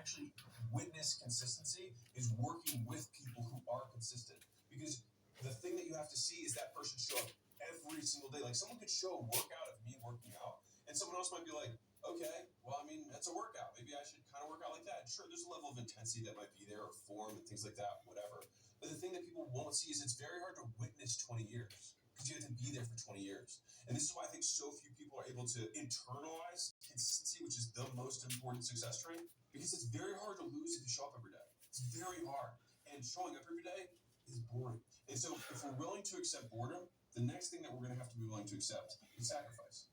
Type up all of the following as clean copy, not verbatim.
actually witness consistency is working with people who are consistent. Because the thing that you have to see is that person show up every single day. Like someone could show a workout of me working out, and someone else might be like, okay, well, I mean, that's a workout. Maybe I should kind of work out like that. Sure, there's a level of intensity that might be there, or form and things like that, whatever. But the thing that people won't see is it's very hard to witness 20 years because you have to be there for 20 years. And this is why I think so few people are able to internalize consistency, which is the most important success trait, because it's very hard to lose if you show up every day. It's very hard. And showing up every day is boring. And so if we're willing to accept boredom, the next thing that we're going to have to be willing to accept is sacrifice.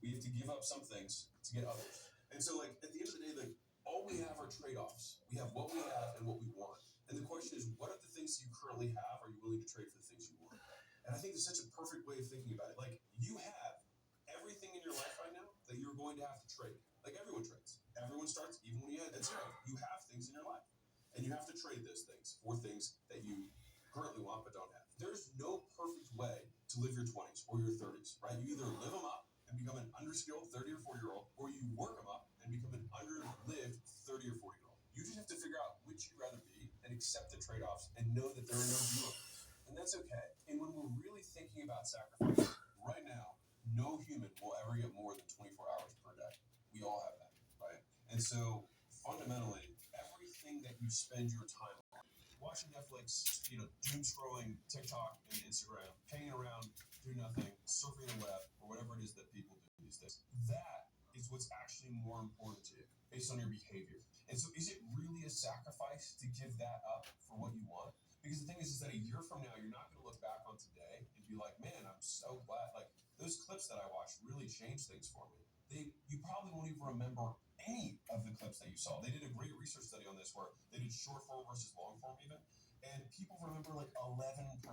We have to give up some things to get others. And so, like, at the end of the day, like, all we have are trade-offs. We have what we have and what we want. And the question is, what are the things you currently have? Are you willing to trade for the things you want? And I think it's such a perfect way of thinking about it. Like, you have everything in your life right now that you're going to have to trade. Like, everyone trades. Everyone starts, even when you had zero. You have things in your life. And you have to trade those things for things that you currently want but don't have. There's no perfect way to live your 20s or your 30s, right? You either live them up and become an underskilled 30 or 40-year-old, or you work them up and become an underlived 30 or 40-year-old. You just have to figure out which you'd rather be and accept the trade-offs and know that there are no do-overs. And that's okay. And when we're really thinking about sacrifice, right now, no human will ever get more than 24 hours per day. We all have that, right? And so fundamentally, everything that you spend your time on, watching Netflix, doom scrolling TikTok and Instagram, hanging around, doing nothing, surfing the web, or whatever it is that people do these days, that is what's actually more important to you based on your behavior. And so is it really a sacrifice to give that up for what you want? Because the thing is that a year from now, you're not going to look back on today and be like, man, I'm so glad. Like, those clips that I watched really changed things for me. You probably won't even remember any of the clips that you saw. They did a great research study on this where they did short form versus long form even. And people remember like 11%,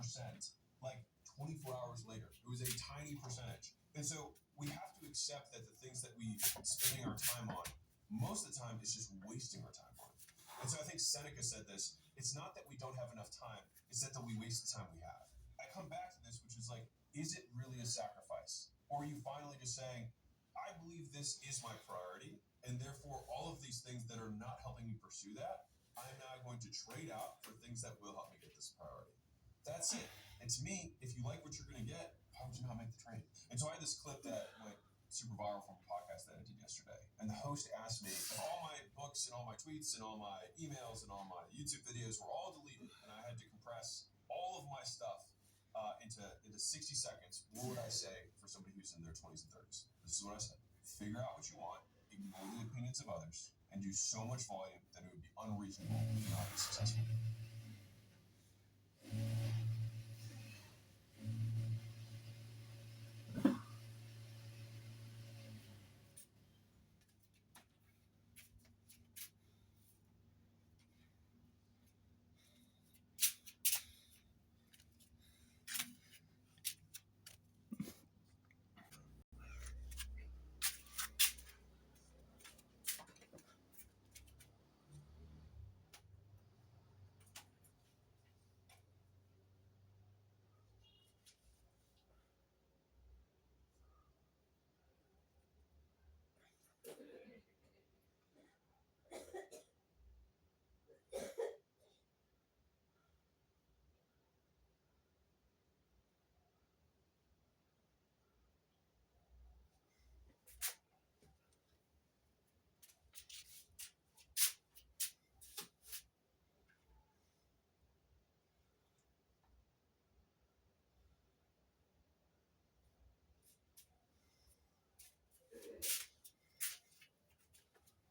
like 24 hours later. It was a tiny percentage. And so we have to accept that the things that we spending our time on, most of the time, is just wasting our time on. And so I think Seneca said this, it's not that we don't have enough time, it's that we waste the time we have. I come back to this, which is like, is it really a sacrifice? Or are you finally just saying, I believe this is my priority, and therefore all of these things that are not helping me pursue that, I'm now going to trade out for things that will help me get this priority. That's it. And to me, if you like what you're going to get, why would you not make the trade? And so I had this clip that went super viral from a podcast that I did yesterday. And the host asked me if all my books and all my tweets and all my emails and all my YouTube videos were all deleted, and I had to compress all of my stuff into 60 seconds, what would I say for somebody who's in their 20s and 30s? This is what I said. Figure out what you want, ignore the opinions of others, and do so much volume that it would be unreasonable to not be successful.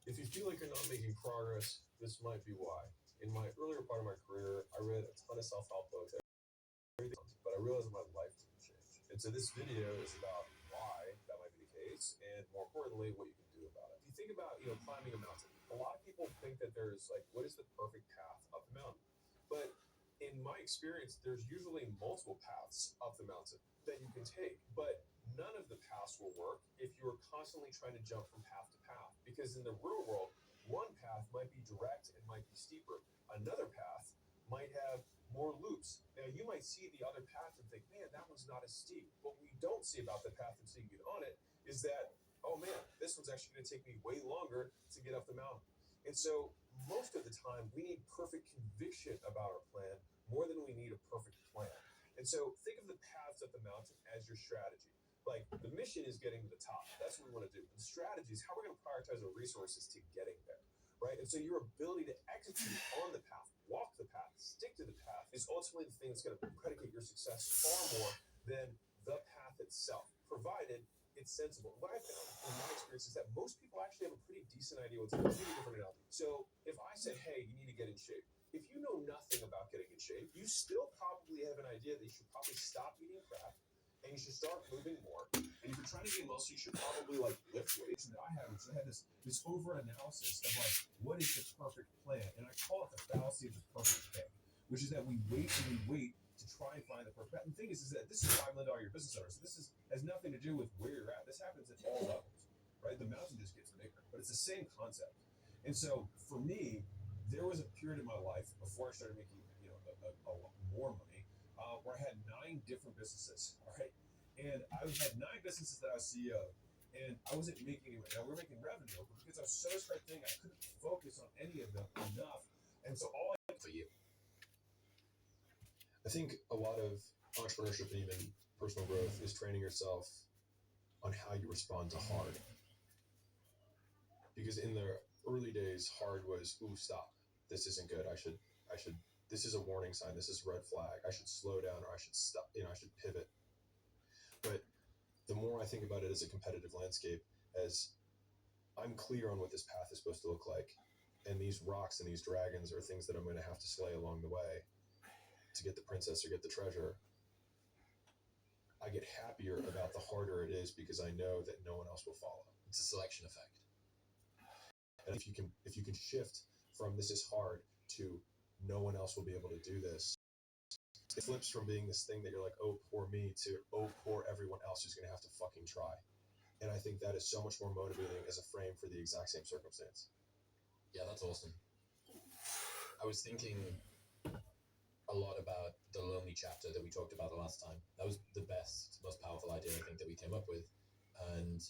If you feel like you're not making progress, this might be why. In my earlier part of my career, I read a ton of self-help books, but I realized that my life didn't change. And so this video is about why that might be the case, and more importantly, what you can do about it. If you think about, climbing a mountain, a lot of people think that there's like, what is the perfect path up the mountain? But in my experience, there's usually multiple paths up the mountain that you can take, but none of the paths will work if you are constantly trying to jump from path to path. Because in the real world, one path might be direct and might be steeper. Another path might have more loops. Now, you might see the other path and think, man, that one's not as steep. What we don't see about the path until you get on it is that, oh man, this one's actually going to take me way longer to get up the mountain. And so most of the time, we need perfect conviction about our plan more than we need a perfect plan. And so think of the paths up the mountain as your strategy. Like the mission is getting to the top. That's what we want to do. The strategy is how we're going to prioritize our resources to getting there, right? And so your ability to execute on the path, walk the path, stick to the path is ultimately the thing that's going to predicate your success far more than the path itself, provided it's sensible. What I found in my experience is that most people actually have a pretty decent idea what's going to be different analogy. So if I said, hey, you need to get in shape, if you know nothing about getting in shape, you still probably have an idea that you should probably stop eating crap and you should start moving more. And if you're trying to gain muscle, you should probably like lift weights. That I had, which I had this over analysis of like what is the perfect plan, and I call it the fallacy of the perfect pick, which is that we wait and we wait to try and find the perfect. And the thing is that this is $5 million your business owner. So this has nothing to do with where you're at. This happens at all levels, right? The mountain just gets bigger, but it's the same concept. And so for me, there was a period in my life before I started making a lot more money where I had 9 different businesses, all right? And I had 9 businesses that I was CEO of, and I wasn't making any money. Now, we were making revenue, but because I was so spread thin, I couldn't focus on any of them enough. And so all I did for you. I think a lot of entrepreneurship and even personal growth is training yourself on how you respond to hard. Because in the early days, hard was, ooh, stop. This isn't good. I should, this is a warning sign. This is a red flag. I should slow down, or I should stop, I should pivot. But the more I think about it as a competitive landscape, as I'm clear on what this path is supposed to look like, and these rocks and these dragons are things that I'm going to have to slay along the way to get the princess or get the treasure, I get happier about the harder it is because I know that no one else will follow. It's a selection effect. And if you can shift from this is hard to no one else will be able to do this, it flips from being this thing that you're like, oh, poor me, to oh, poor everyone else who's going to have to fucking try. And I think that is so much more motivating as a frame for the exact same circumstance. Yeah, that's awesome. I was thinking a lot about the lonely chapter that we talked about the last time. That was the best, most powerful idea I think that we came up with. And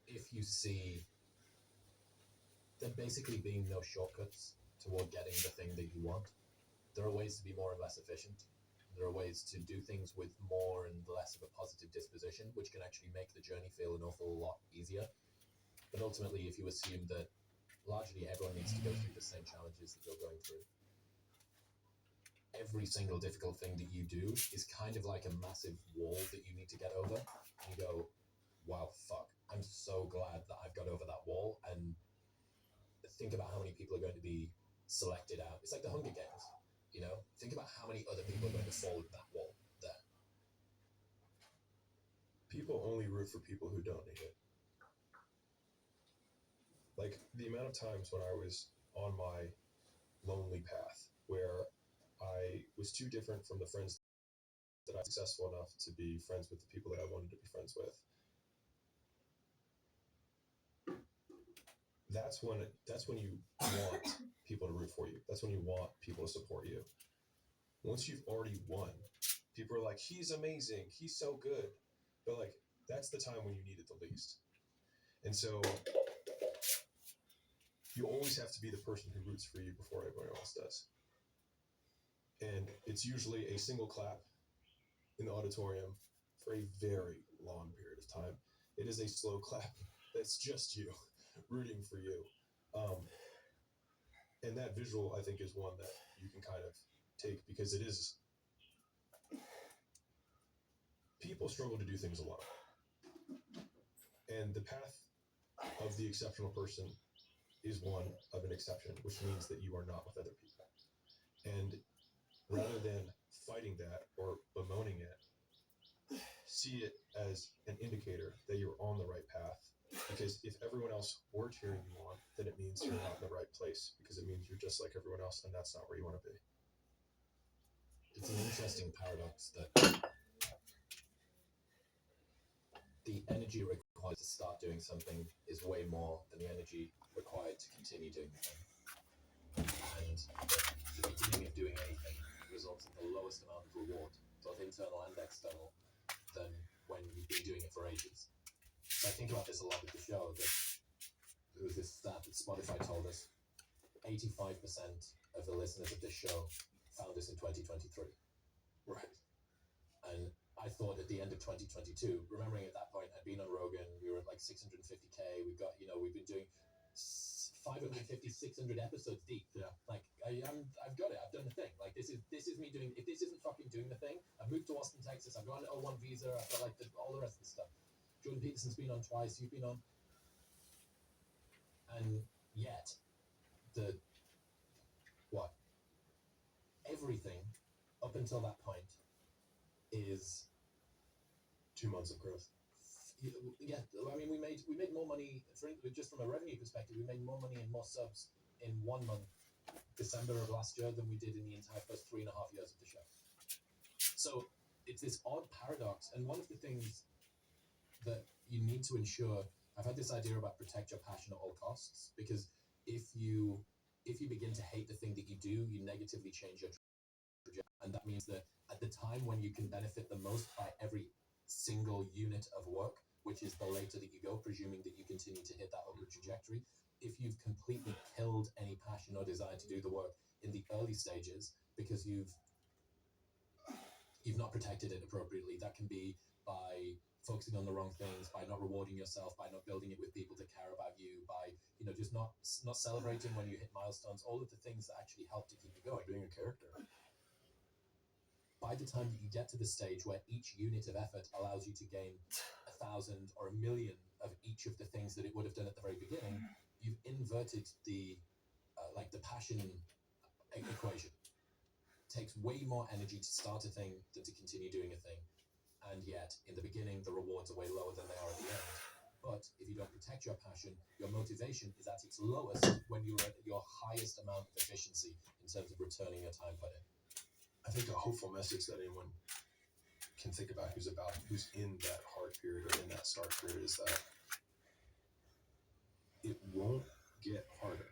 if you see there basically being no shortcuts toward getting the thing that you want, there are ways to be more and less efficient. There are ways to do things with more and less of a positive disposition, which can actually make the journey feel an awful lot easier. But ultimately, if you assume that largely everyone needs to go through the same challenges that you're going through, every single difficult thing that you do is kind of like a massive wall that you need to get over. And you go, wow, fuck, I'm so glad that I've got over that wall. And think about how many people are going to be selected out. It's like the Hunger Games, Think about how many other people are going to fall in that wall there. People only root for people who don't need it. Like the amount of times when I was on my lonely path where I was too different from the friends that I'm successful enough to be friends with the people that I wanted to be friends with. That's when you want people to root for you. That's when you want people to support you. Once you've already won, people are like, he's amazing, he's so good. But like, that's the time when you need it the least. And so you always have to be the person who roots for you before everyone else does. And it's usually a single clap in the auditorium for a very long period of time. It is a slow clap that's just you rooting for you. And that visual, I think, is one that you can kind of take because it is. People struggle to do things alone. And the path of the exceptional person is one of an exception, which means that you are not with other people. And rather than fighting that or bemoaning it, see it as an indicator that you're on the right path. Because if everyone else were cheering you on, then it means you're not in the right place, because it means you're just like everyone else, and that's not where you want to be. It's an interesting paradox that the energy required to start doing something is way more than the energy required to continue doing the thing. And the beginning of doing anything results in the lowest amount of reward, both internal and external, than when you've been doing it for ages. So I think about this a lot with the show, that there was this stat that Spotify told us 85% of the listeners of this show found us in 2023. Right. And I thought at the end of 2022, remembering at that point I'd been on Rogan, we were at like 650k. We've got, we've been doing 550, 600 episodes deep. Yeah. Like I've got it. I've done the thing. Like this is me doing. If this isn't fucking doing the thing, I've moved to Austin, Texas. I've got an O1 visa. I've got like all the rest of the stuff. Jordan Peterson's been on twice. You've been on. And yet, everything up until that point is 2 months of growth. yeah. I mean, we made more money just from a revenue perspective. We made more money and more subs in 1 month, December of last year, than we did in the entire first 3.5 years of the show. So it's this odd paradox, and one of the things that you need to ensure. I've had this idea about protect your passion at all costs, because if you begin to hate the thing that you do, you negatively change your trajectory, and that means that at the time when you can benefit the most by every single unit of work, which is the later that you go, presuming that you continue to hit that upward trajectory, if you've completely killed any passion or desire to do the work in the early stages because you've not protected it appropriately, that can be by focusing on the wrong things, by not rewarding yourself, by not building it with people that care about you, by just not celebrating when you hit milestones, all of the things that actually help to keep you going. Being a character. By the time that you get to the stage where each unit of effort allows you to gain 1,000 or 1,000,000 of each of the things that it would have done at the very beginning, you've inverted the passion equation. It takes way more energy to start a thing than to continue doing a thing. And yet, in the beginning, the rewards are way lower than they are at the end. But if you don't protect your passion, your motivation is at its lowest when you're at your highest amount of efficiency in terms of returning your time put in. I think a hopeful message that anyone can think about who's in that hard period or in that start period is that it won't get harder.